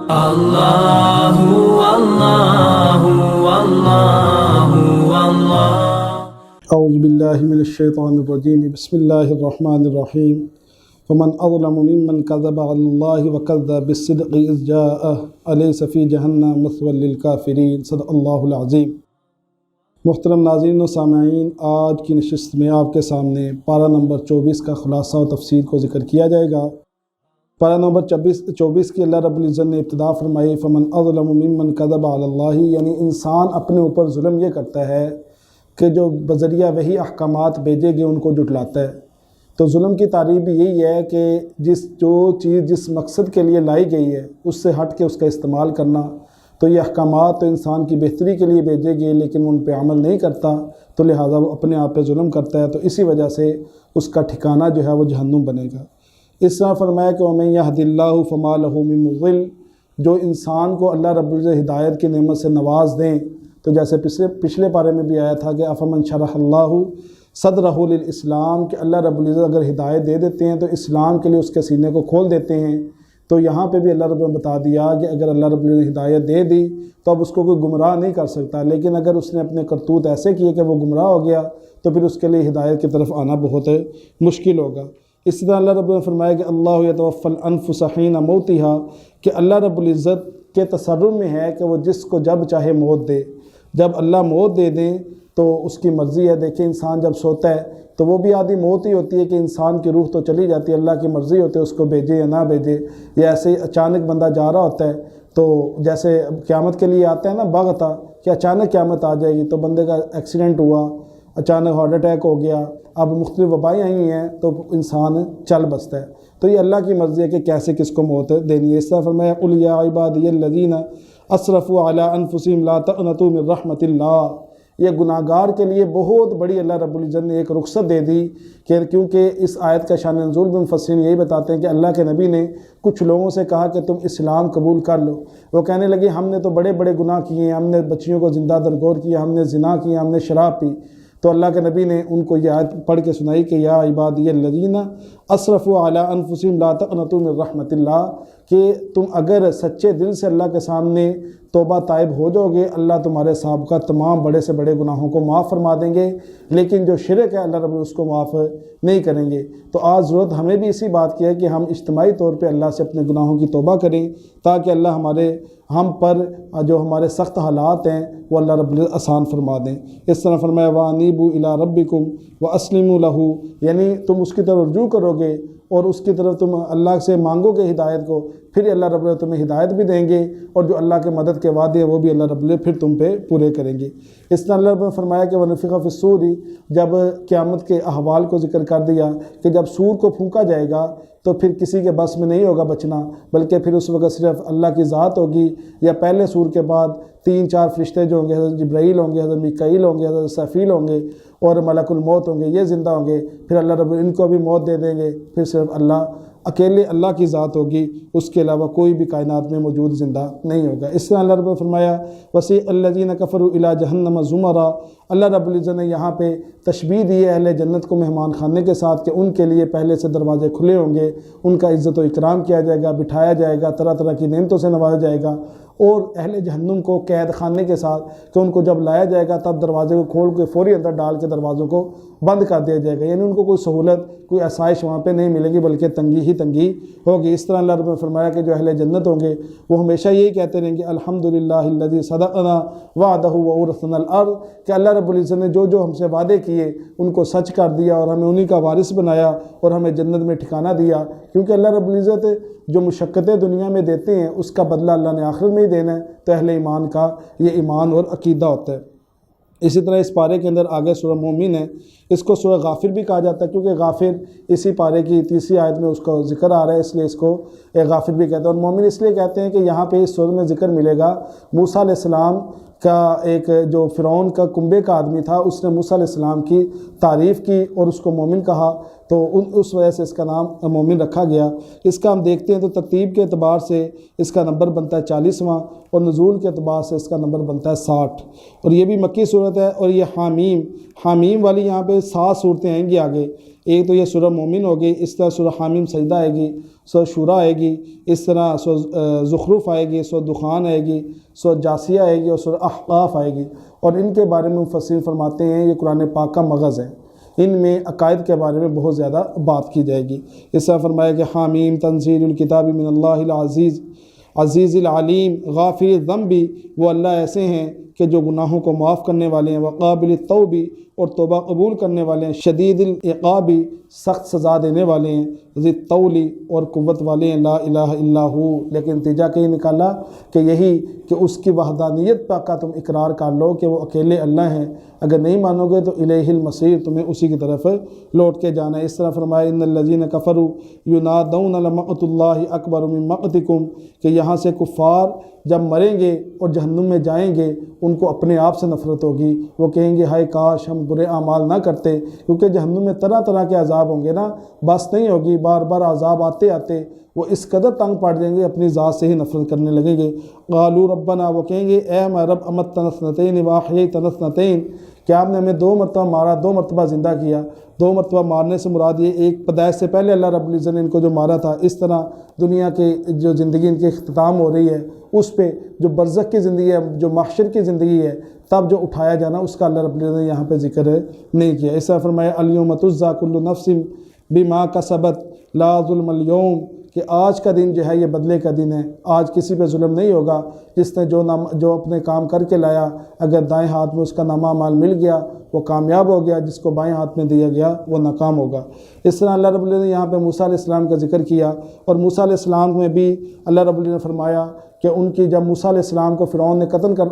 اللہ اللہ اللہ اللہ۔ اعوذ باللہ من الشیطان الرجیم، بسم اللہ الرحمن الرحیم۔ فمن اظلم ممن کذب علی اللہ وکذب بالصدق اذ جاءہ الیس فی جہنم مثوی للکافرین۔ صدق اللہ العظیم۔ محترم ناظرین و سامعین، آج کی نشست میں آپ کے سامنے پارہ نمبر 24 کا خلاصہ و تفسیر کو ذکر کیا جائے گا۔ پارہ نمبر 24 کی اللہ رب العزت نے ابتدا فرمائی فمن اظلم ممن کذب علی اللہ، یعنی انسان اپنے اوپر ظلم یہ کرتا ہے کہ جو بذریعہ وہی احکامات بھیجے گئے ان کو جھٹلاتا ہے۔ تو ظلم کی تعریف بھی یہی ہے کہ جو چیز جس مقصد کے لیے لائی گئی ہے اس سے ہٹ کے اس کا استعمال کرنا۔ تو یہ احکامات تو انسان کی بہتری کے لیے بھیجے گئے لیکن ان پہ عمل نہیں کرتا، تو لہٰذا وہ اپنے آپ پہ ظلم کرتا ہے، تو اسی وجہ سے اس کا ٹھکانہ جو ہے وہ جہنم بنے گا۔ اس طرح فرمایا کہ وَمَن يَهْدِ اللَّهُ فَمَا لَهُ مِن مُضِلٍّ، جو انسان کو اللہ رب العزت ہدایت کی نعمت سے نواز دیں، تو جیسے پچھلے پارے میں بھی آیا تھا کہ أَفَمَنْ شَرَحَ اللَّهُ صَدْرَهُ لِلْإِسْلَامِ، کہ اللہ رب العزت اگر ہدایت دے دیتے ہیں تو اسلام کے لیے اس کے سینے کو کھول دیتے ہیں۔ تو یہاں پہ بھی اللہ رب العزت بتا دیا کہ اگر اللہ رب العزت ہدایت دے دی تو اب اس کو کوئی گمراہ نہیں کر سکتا، لیکن اگر اس نے اپنے کرتوت ایسے کیے کہ وہ گمراہ ہو گیا تو پھر اس کے لیے ہدایت کی طرف آنا بہت مشکل ہوگا۔ اس طرح اللہ رب العزت نے فرمایا کہ اللہ یتوفی الانفس حین موتہا، کہ اللہ رب العزت کے تصرف میں ہے کہ وہ جس کو جب چاہے موت دے۔ جب اللہ موت دے دیں تو اس کی مرضی ہے۔ دیکھیں انسان جب سوتا ہے تو وہ بھی آدھی موت ہی ہوتی ہے کہ انسان کی روح تو چلی جاتی ہے، اللہ کی مرضی ہوتی ہے اس کو بھیجے یا نہ بھیجے، یا ایسے ہی اچانک بندہ جا رہا ہوتا ہے تو جیسے قیامت کے لیے آتا ہے نا باغتا کہ اچانک قیامت آ جائے گی، تو بندے کا ایکسیڈنٹ ہوا، اچانک ہارٹ اٹیک ہو گیا، اب مختلف وبائیں آئی ہیں تو انسان چل بستا ہے۔ تو یہ اللہ کی مرضی ہے کہ کیسے کس کو موت دینی ہے۔ اس طرح فرمایا قُلْ يَا عِبَادِيَ الَّذِينَ أَسْرَفُوا عَلَىٰ أَنفُسِهِمْ لَا تَقْنَطُوا مِن رَحْمَةِ اللَّهِ، یہ گناہ گار کے لیے بہت بڑی اللہ رب العزت نے ایک رخصت دے دی، کہ کیونکہ اس آیت کا شان نزول بھی مفسرین یہی بتاتے ہیں کہ اللہ کے نبی نے کچھ لوگوں سے کہا کہ تم اسلام قبول کر لو۔ وہ کہنے لگے ہم نے تو بڑے بڑے گناہ کیے ہیں، ہم نے بچیوں کو زندہ درگور کیا، ہم نے زنا کیا، ہم نے شراب پی۔ تو اللہ کے نبی نے ان کو یہ آیت پڑھ کے سنائی کہ یا عبادی الذین اسرفوا علی انفسہم لا تقنطوا من رحمۃ اللہ، کہ تم اگر سچے دل سے اللہ کے سامنے توبہ طائب ہو جاؤ گے، اللہ تمہارے سابقہ تمام بڑے سے بڑے گناہوں کو معاف فرما دیں گے، لیکن جو شرک ہے اللہ رب اس کو معاف نہیں کریں گے۔ تو آج ضرورت ہمیں بھی اسی بات کی ہے کہ ہم اجتماعی طور پہ اللہ سے اپنے گناہوں کی توبہ کریں، تاکہ اللہ ہم پر جو ہمارے سخت حالات ہیں وہ اللہ رب العزت آسان فرما دیں۔ اس طرح فرمایا وَأَنِیبُوا إِلَىٰ رَبِّكُمْ وَأَسْلِمُوا لَهُ، یعنی تم اس کی طرف رجوع کرو گے اور اس کی طرف تم اللہ سے مانگو گے ہدایت کو، پھر اللہ رب العزت تمہیں ہدایت بھی دیں گے، اور جو اللہ کے مدد کے وعدے ہیں وہ بھی اللہ رب العزت پھر تم پہ پورے کریں گے۔ اس طرح اللہ رب العزت نے فرمایا کہ وَنُفِخَ فِي الصُّورِ، جب قیامت کے احوال کو ذکر کر دیا کہ جب سور کو پھونکا جائے گا تو پھر کسی کے بس میں نہیں ہوگا بچنا، بلکہ پھر اس وقت صرف اللہ کی ذات ہوگی، یا پہلے سور کے بعد 3-4 فرشتے جو ہوں گے، حضرت جبرائیل ہوں گے، حضرت میکائیل ہوں گے، حضرت اسرافیل ہوں گے اور ملک الموت ہوں گے، یہ زندہ ہوں گے۔ پھر اللہ رب ان کو بھی موت دے دیں گے، پھر صرف اللہ اکیلے اللہ کی ذات ہوگی، اس کے علاوہ کوئی بھی کائنات میں موجود زندہ نہیں ہوگا۔ اس طرح اللہ رب نے فرمایا وَسِیقَ الَّذِینَ كَفَرُوا إِلَىٰ جَهَنَّمَ زُمَرًا، اللہ رب العزت نے یہاں پہ تشبیہ دی ہے اہل جنت کو مہمان خانے کے ساتھ کہ ان کے لیے پہلے سے دروازے کھلے ہوں گے، ان کا عزت و اکرام کیا جائے گا، بٹھایا جائے گا، طرح طرح کی نعمتوں سے نوازا جائے گا، اور اہل جہنم کو قید خانے کے ساتھ کہ ان کو جب لایا جائے گا تب دروازے کو کھول کے فوری اندر ڈال کے دروازوں کو بند کر دیا جائے گا، یعنی ان کو کوئی سہولت کوئی آسائش وہاں پہ نہیں ملے گی بلکہ تنگی ہی تنگی ہوگی۔ اس طرح اللہ رب نے فرمایا کہ جو اہل جنت ہوں گے وہ ہمیشہ یہی کہتے رہیں گے الحمدللہ الذی صدقنا وعدہ وورثنا الارض، کہ اللہ رب العزت نے جو ہم سے وعدے کیے ان کو سچ کر دیا اور ہمیں انہی کا وارث بنایا اور ہمیں جنت میں ٹھکانہ دیا، کیونکہ اللہ رب العزت جو مشقتیں دنیا میں دیتے ہیں اس کا بدلہ اللہ نے آخرت میں ہی دینا ہے۔ تو اہل ایمان کا یہ ایمان اور عقیدہ ہوتا ہے۔ اسی طرح اس پارے کے اندر آگے سورہ مومن ہے، اس کو سورہ غافر بھی کہا جاتا ہے، کیونکہ غافر اسی پارے کی 3 آیت میں اس کا ذکر آ رہا ہے، اس لیے اس کو غافر بھی کہتے ہیں۔ اور مومن اس لیے کہتے ہیں کہ یہاں پہ اس سورہ میں ذکر ملے گا موسیٰ علیہ السلام کا، ایک جو فرعون کا کنبے کا آدمی تھا، اس نے موسیٰ علیہ السلام کی تعریف کی اور اس کو مومن کہا، تو اس وجہ سے اس کا نام مومن رکھا گیا۔ اس کا ہم دیکھتے ہیں تو ترتیب کے اعتبار سے اس کا نمبر بنتا ہے 40واں، اور نزول کے اعتبار سے اس کا نمبر بنتا ہے 60، اور یہ بھی مکی صورت ہے۔ اور یہ حامیم والی یہاں پہ 7 صورتیں آئیں گی آگے، ایک تو یہ سورہ مومن ہوگی، اس طرح سورہ حامیم سجدہ آئے گی، سورہ شورا آئے گی، اس طرح سورہ زخرف آئے گی، سورہ دخان آئے گی، سورہ جاسیہ آئے گی اور سورہ احقاف آئے گی۔ اور ان کے بارے میں مفسرین فرماتے ہیں یہ قرآن پاک کا مغز ہے، ان میں عقائد کے بارے میں بہت زیادہ بات کی جائے گی۔ اس طرح فرمایا کہ حامیم تنزیل الکتاب من اللہ العزیز عزیز العلیم غافر الذنب، وہ اللہ ایسے ہیں کہ جو گناہوں کو معاف کرنے والے ہیں، وقابل التوب، اور توبہ قبول کرنے والے ہیں، شدید العقاب، سخت سزا دینے والے ہیں، ذی الطول، اور قوت والے ہیں، لا الہ الا ہو۔ لیکن نتیجہ کہ نکالا کہ یہی کہ اس کی وحدانیت پاک کا تم اقرار کر لو کہ وہ اکیلے اللہ ہیں، اگر نہیں مانو گے تو الیہ المصیر، تمہیں اسی کی طرف لوٹ کے جانا ہے۔ اس طرح فرمایا ان الذین کفروا ینادون لمقت اللہ اکبر من مقتکم، کہ یہاں سے کفار جب مریں گے اور جہنم میں جائیں گے ان کو اپنے آپ سے نفرت ہوگی، وہ کہیں گے ہائے کاش ہم برے اعمال نہ کرتے، کیونکہ جہنم میں طرح طرح کے عذاب ہوں گے نا، بس نہیں ہوگی، بار بار عذاب آتے آتے وہ اس قدر تنگ پڑ جائیں گے اپنی ذات سے ہی نفرت کرنے لگیں گے۔ قالوا ربنا، وہ کہیں گے اے ہمارے رب امتنا اثنتین واحییتنا اثنتین، کہ آپ نے ہمیں 2 مرتبہ مارا، 2 مرتبہ زندہ کیا۔ 2 مرتبہ مارنے سے مراد یہ ایک پیدائش سے پہلے اللہ رب العزت نے ان کو جو مارا تھا، اس طرح دنیا کے جو زندگی ان کی اختتام ہو رہی ہے اس پہ جو برزخ کی زندگی ہے، جو محشر کی زندگی ہے، تب جو اٹھایا جانا اس کا اللہ رب العزت نے یہاں پہ ذکر نہیں کیا۔ اس طرح فرمایا الیوم تجزی کل نفس بما کسبت لا ظلم اليوم، کہ آج کا دن جو ہے یہ بدلے کا دن ہے، آج کسی پہ ظلم نہیں ہوگا، جس نے جو اپنے کام کر کے لایا، اگر دائیں ہاتھ میں اس کا نامہ مال مل گیا وہ کامیاب ہو گیا، جس کو بائیں ہاتھ میں دیا گیا وہ ناکام ہوگا۔ اس طرح اللہ رب العزت نے یہاں پہ موسیٰ علیہ السلام کا ذکر کیا، اور موسیٰ علیہ السلام میں بھی اللہ رب العزت نے فرمایا کہ ان کی جب موسیٰ علیہ السلام کو فرعون نے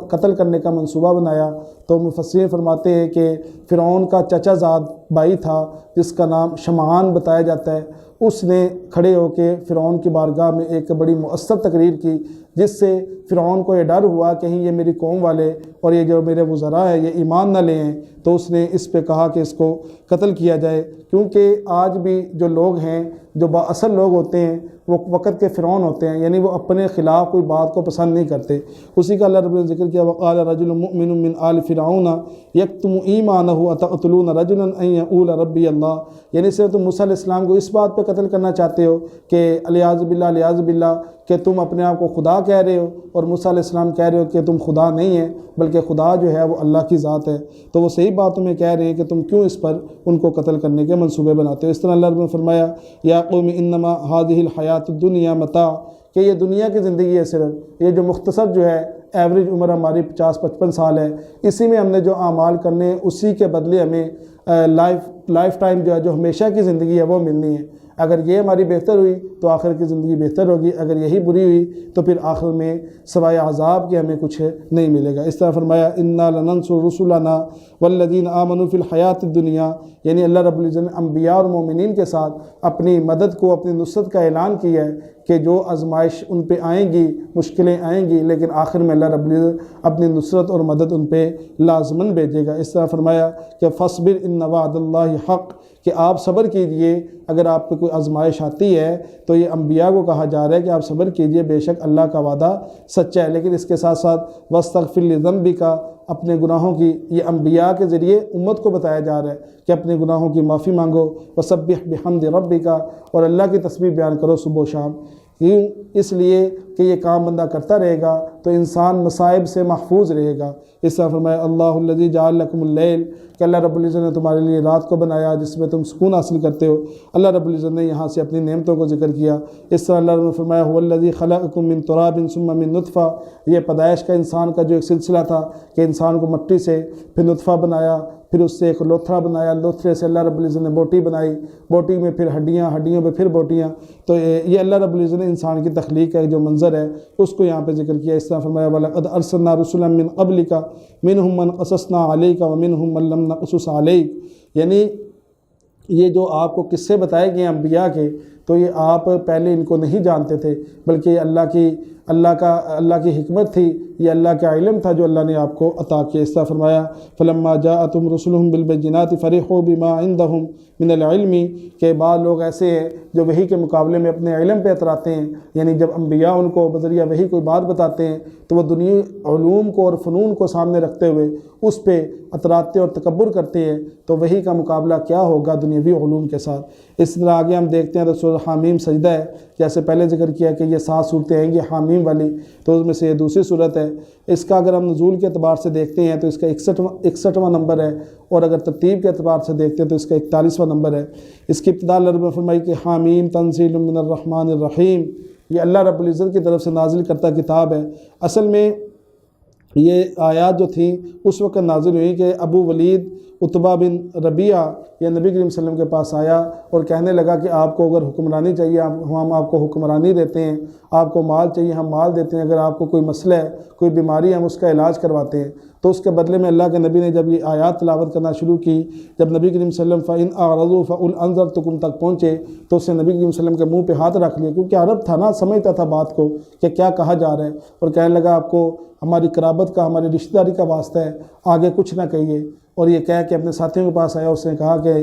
قتل کرنے کا منصوبہ بنایا تو مفسرین فرماتے ہیں کہ فرعون کا چچا زاد بھائی تھا جس کا نام شمعان بتایا جاتا ہے، اس نے کھڑے ہو کے فرعون کی بارگاہ میں ایک بڑی مؤثر تقریر کی، جس سے فرعون کو یہ ڈر ہوا کہیں یہ میری قوم والے اور یہ جو میرے وزراء ہیں یہ ایمان نہ لیں، تو اس نے اس پہ کہا کہ اس کو قتل کیا جائے، کیونکہ آج بھی جو لوگ ہیں جو بااصل لوگ ہوتے ہیں وہ وقت کے فرعون ہوتے ہیں، یعنی وہ اپنے خلاف کوئی بات کو پسند نہیں کرتے۔ اسی کا اللہ رب نے ذکر کیا وقال رجل مؤمن من آل فرعون یکتم ایمانہ اتقتلون رجلا ان یقول ربی اللہ، یعنی صرف تم موسیٰ علیہ السلام کو اس بات پہ قتل کرنا چاہتے ہو کہ الیاذ باللہ کہ تم اپنے آپ کو خدا کہہ رہے ہو، اور موسیٰ علیہ السلام کہہ رہے ہو کہ تم خدا نہیں ہیں بلکہ خدا جو ہے وہ اللہ کی ذات ہے، تو وہ صحیح بات تمہیں کہہ رہے ہیں کہ تم کیوں اس پر ان کو قتل کرنے کے منصوبے بناتے ہو۔ اس طرح اللہ رب نے فرمایا یا قوم انما هذه الحیات الدنیا متاع، کہ یہ دنیا کی زندگی ہے، صرف یہ جو مختصر جو ہے ایوریج عمر ہماری 50-55 سال ہے، اسی میں ہم نے جو اعمال کرنے ہیں اسی کے بدلے ہمیں لائف ٹائم جو ہے جو ہمیشہ کی زندگی ہے وہ ملنی ہے۔ اگر یہ ہماری بہتر ہوئی تو آخر کی زندگی بہتر ہوگی، اگر یہی بری ہوئی تو پھر آخر میں سوائے عذاب کے ہمیں کچھ نہیں ملے گا۔ اس طرح فرمایا انا لننصر رسلنا والذین آمنوا فی الحیات الدنیا، یعنی اللہ رب العزت نے انبیاء اور مومنین کے ساتھ اپنی مدد کو، اپنی نصرت کا اعلان کیا ہے کہ جو آزمائش ان پہ آئیں گی، مشکلیں آئیں گی، لیکن آخر میں اللہ رب العزت اپنی نصرت اور مدد ان پہ لازماً بھیجے گا۔ اس طرح فرمایا کہ فاصبر ان وعد اللہ حق، کہ آپ صبر کیجئے، اگر آپ پہ کوئی آزمائش آتی ہے تو یہ انبیاء کو کہا جا رہا ہے کہ آپ صبر کیجئے، بے شک اللہ کا وعدہ سچا ہے، لیکن اس کے ساتھ ساتھ واستغفر لذنبک، اپنے گناہوں کی، یہ انبیاء کے ذریعے امت کو بتایا جا رہا ہے کہ اپنے گناہوں کی معافی مانگو، وسبح بحمد ربک، اور اللہ کی تسبیح بیان کرو صبح و شام۔ کیوں؟ اس لیے کہ یہ کام بندہ کرتا رہے گا تو انسان مصائب سے محفوظ رہے گا۔ اس طرح فرمایا اللہ الذی جعل لکم اللیل، کہ اللہ رب العزت نے تمہارے لیے رات کو بنایا جس میں تم سکون حاصل کرتے ہو۔ اللہ رب العزت نے یہاں سے اپنی نعمتوں کو ذکر کیا۔ اس طرح اللہ رب نے فرمایا هو الذی خلقکم من تراب ثم من نطفہ، یہ پیدائش کا انسان کا جو ایک سلسلہ تھا کہ انسان کو مٹی سے پھر نطفہ بنایا، پھر اس سے ایک لوتھڑا بنایا، لوتھڑے سے اللہ رب العزت نے بوٹی بنائی، بوٹی میں پھر ہڈیاں، ہڈیوں پہ پھر بوٹیاں، تو یہ اللہ رب العزت نے انسان کی تخلیق کا جو منظر ہے اس کو یہاں پہ ذکر کیا۔ اس طرح فرمایا وَلَقَدْ أَرْسَلْنَا رُسُلًا مِّنْ قَبْلِكَ مِنْهُمْ مَنْ قَصَصْنَا عَلَيْكَ وَمِنْهُمْ مَنْ لَمْ نَقْصُصْ عَلَيْكَ، یعنی یہ جو آپ کو قصے بتائے گئے انبیاء کے، تو یہ آپ پہلے ان کو نہیں جانتے تھے، بلکہ اللہ کی اللہ کی حکمت تھی، یہ اللہ کا علم تھا جو اللہ نے آپ کو عطا کیا۔ اس طرح فرمایا فلما جاءتهم رسلهم بالبينات فرحوا بما عندهم من العلم، کہ بعض لوگ ایسے ہیں جو وحی کے مقابلے میں اپنے علم پہ اتراتے ہیں، یعنی جب انبیاء ان کو بذریعہ وحی کوئی بات بتاتے ہیں تو وہ دنیا علوم کو اور فنون کو سامنے رکھتے ہوئے اس پہ اتراتے اور تکبر کرتے ہیں، تو وحی کا مقابلہ کیا ہوگا دنیاوی علوم کے ساتھ۔ اس طرح آگے ہم دیکھتے ہیں تو سورہ حامیم سجدہ ہے، جیسے پہلے ذکر کیا کہ یہ 7 صورتیں ہیں یہ حامیم والی، تو اس میں سے یہ دوسری صورت ہے۔ اس کا اگر ہم نزول کے اعتبار سے دیکھتے ہیں تو اس کا 61واں نمبر ہے، اور اگر ترتیب کے اعتبار سے دیکھتے ہیں تو اس کا 41واں نمبر ہے۔ اس کی ابتدا اللہ رب نے فرمائی کہ حامیم تنزیل من الرحمن الرحیم، یہ اللہ رب العزت کی طرف سے نازل کرتا کتاب ہے۔ اصل میں یہ آیات جو تھیں اس وقت نازل ہوئی کہ ابو ولید عتبہ بن ربیعہ یہ نبی کریم صلی اللہ علیہ وسلم کے پاس آیا اور کہنے لگا کہ آپ کو اگر حکمرانی چاہیے ہم آپ کو حکمرانی دیتے ہیں، آپ کو مال چاہیے ہم مال دیتے ہیں، اگر آپ کو کوئی مسئلہ ہے کوئی بیماری ہے ہم اس کا علاج کرواتے ہیں۔ تو اس کے بدلے میں اللہ کے نبی نے جب یہ آیات تلاوت کرنا شروع کی، جب نبی کریم صلی اللہ علیہ وسلم فَإِنْ أَعْرَضُوا فَقُلْ أَنذَرْتُكُمْ تک پہنچے تو اس نے نبی کریم صلی اللہ علیہ وسلم کے منہ پہ ہاتھ رکھ لیا، کیونکہ عرب تھا نا، سمجھتا تھا بات کو کہ کیا کہا جا رہا ہے، اور کہنے لگا آپ کو ہماری قرابت کا ہماری رشتہ داری کا واسطہ ہے، آگے کچھ نہ کہیے۔ اور یہ کہہ کے اپنے ساتھیوں کے پاس آیا، اس نے کہا کہ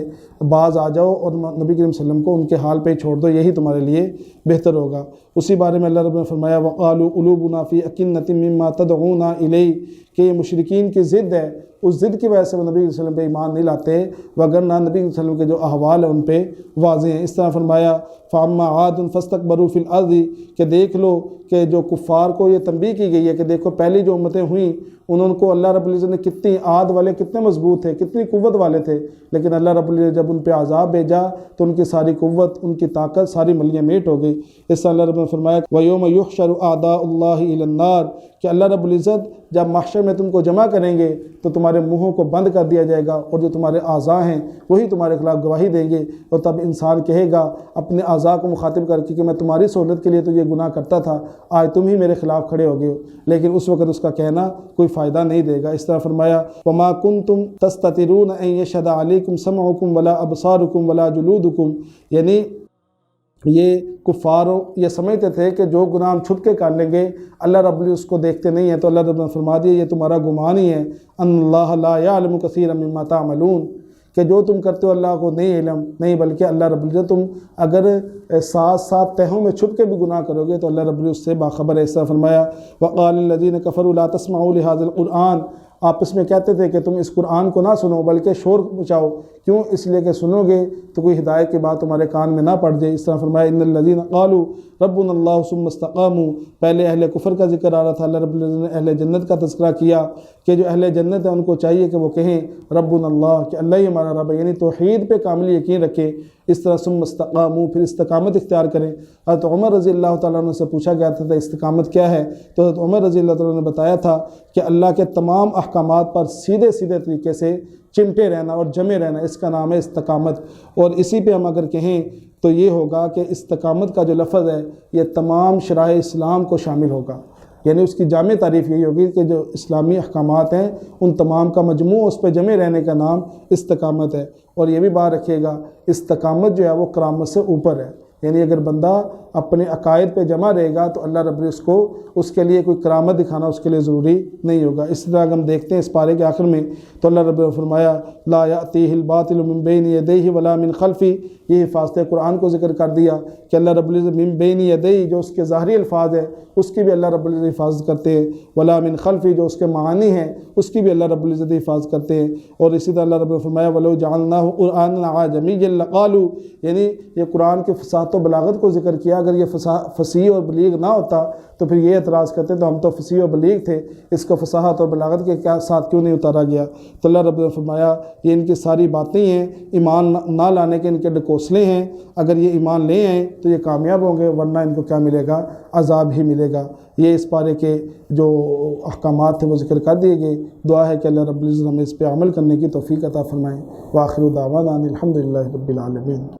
باز آ جاؤ اور نبی کریم صلی اللہ علیہ وسلم کو ان کے حال پہ چھوڑ دو، یہی تمہارے لیے بہتر ہوگا۔ اسی بارے میں اللہ رب نے فرمایا وَقَالُوا قُلُوبُنَا فِي أَكِنَّةٍ مِّمَّا تَدْعُونَا إِلَيْهِ، کہ یہ مشرکین کی ضد ہے، اس ضد کی وجہ سے وہ نبی صلی اللہ علیہ وسلم پہ ایمان نہیں لاتے، وگرنہ نبی صلی اللہ علیہ وسلم کے جو احوال ہیں ان پہ واضح ہیں۔ اس طرح فرمایا فَأَمَّا عَادٌ فَاسْتَكْبَرُوا فِي الْأَرْضِ، کہ دیکھ لو کہ جو کفار کو یہ تنبیہ کی گئی ہے کہ دیکھو پہلی جو امتیں ہوئیں انہوں کو اللہ رب العزت نے کتنی عاد والے کتنے مضبوط تھے، کتنی قوت والے تھے، لیکن اللہ رب العزت جب ان پہ عذاب بھیجا تو ان کی ساری قوت ان کی طاقت ساری ملیے میٹ ہو گئی۔ اس طرح اللہ رب نے فرمایا وَيَوْمَ يُحْشَرُ أَعْدَاءُ اللَّهِ إِلَى النَّارِ، کہ اللہ رب العزت جب محشر میں تم کو جمع کریں گے تو تمہارے منہوں کو بند کر دیا جائے گا، اور جو تمہارے اعضاء ہیں وہی تمہارے خلاف گواہی دیں گے، اور تب انسان کہے گا اپنے اعضاء کو مخاطب کر کے کہ میں تمہاری سہولت کے لیے تو یہ گناہ کرتا تھا، آج تم ہی میرے خلاف کھڑے ہو گئے ہو، لیکن اس وقت اس کا کہنا کوئی فائدہ نہیں دے گا۔ اس طرح فرمایا وَمَا كُنْتُمْ تَسْتَتِرُونَ أَن يَشْهَدَ عَلَيْكُمْ سَمْعُكُمْ وَلَا أَبْصَارُكُمْ وَلَا جُلُودُكُمْ، یعنی یہ کفاروں یہ سمجھتے تھے کہ جو گناہ ہم چھپ کے کر لیں گے اللہ رب العزت اس کو دیکھتے نہیں ہیں، تو اللہ رب نے فرما دیا یہ تمہارا گمان ہی ہے، ان اللہ لا یعلم کثیرا مما تعملون، کہ جو تم کرتے ہو اللہ کو نہیں علم نہیں، بلکہ اللہ رب العزت تم اگر ساتھ ساتھ تہوں میں چھپ کے بھی گناہ کرو گے تو اللہ رب العزت سے باخبر ہے۔ اس طرح فرمایا وقال الذین کفروا لا تسمعوا لهذا القرآن، آپس میں کہتے تھے کہ تم اس قرآن کو نہ سنو بلکہ شور مچاؤ، کیوں؟ اس لیے کہ سنو گے تو کوئی ہدایت کی بات تمہارے کان میں نہ پڑ جائے۔ اس طرح فرمایا ان الذین قالوا ربنا اللہ ثم استقاموا، پہلے اہل کفر کا ذکر آ رہا تھا، اللہ رب العزت نے اہل جنت کا تذکرہ کیا کہ جو اہل جنت ہیں ان کو چاہیے کہ وہ کہیں ربنا اللہ، کہ اللہ ہی ہمارا رب ہے، یعنی توحید پہ کامل یقین رکھے۔ اس طرح ثم استقاموا، پھر استقامت اختیار کریں۔ حضرت عمر رضی اللہ تعالیٰ عنہ سے پوچھا گیا تھا استقامت کیا ہے، تو حضرت عمر رضی اللہ تعالیٰ عنہ نے بتایا تھا کہ اللہ کے تمام احکامات پر سیدھے سیدھے طریقے سے چمٹے رہنا اور جمے رہنا، اس کا نام ہے استقامت۔ اور اسی پہ ہم اگر کہیں تو یہ ہوگا کہ استقامت کا جو لفظ ہے یہ تمام شرائع اسلام کو شامل ہوگا، یعنی اس کی جامع تعریف یہی ہوگی کہ جو اسلامی احکامات ہیں ان تمام کا مجموع اس پہ جمع رہنے کا نام استقامت ہے۔ اور یہ بھی بات رکھیے گا استقامت جو ہے وہ کرامت سے اوپر ہے، یعنی اگر بندہ اپنے عقائد پہ جمع رہے گا تو اللہ رب العزت کو اس کے لیے کوئی کرامت دکھانا اس کے لیے ضروری نہیں ہوگا۔ اس طرح اگر ہم دیکھتے ہیں اس پارے کے آخر میں تو اللہ رب العزت نے فرمایا لا یأتیہ الباطل من بین یدیہ ولا من خلفہ، یہ حفاظت قرآن کو ذکر کر دیا کہ اللہ رب العزت من بین یدیہ جو اس کے ظاہری الفاظ ہے اس کی بھی اللہ رب العزت حفاظت کرتے ہیں، ولا من خلفہ جو اس کے معانی ہیں اس کی بھی اللہ رب العزت حفاظت کرتے ہیں۔ اور اسی طرح اللہ رب العزت نے فرمایا وَلَوْ جَعَلْنَاهُ قُرْآنًا أَعْجَمِيًّا لَقَالُوا، یعنی یہ قرآن کے فصاحت و بلاغت کو ذکر کیا، اگر یہ فصیح اور بلیغ نہ ہوتا تو پھر یہ اعتراض کرتے تو ہم تو فصیح و بلیغ تھے، اس کو فصاحت اور بلاغت کے ساتھ کیوں نہیں اتارا گیا؟ تو اللہ رب نے فرمایا یہ ان کی ساری باتیں ہیں، ایمان نہ لانے کے ان کے ڈکوسلے ہیں، اگر یہ ایمان لے آئیں تو یہ کامیاب ہوں گے، ورنہ ان کو کیا ملے گا؟ عذاب ہی ملے گا۔ یہ اس پارے کے جو احکامات تھے وہ ذکر کر دیے گئے۔ دعا ہے کہ اللہ رب العزت ہمیں اس پہ عمل کرنے کی توفیق عطا فرمائیں۔ وآخر دعوانا ان الحمد للہ رب العالمین۔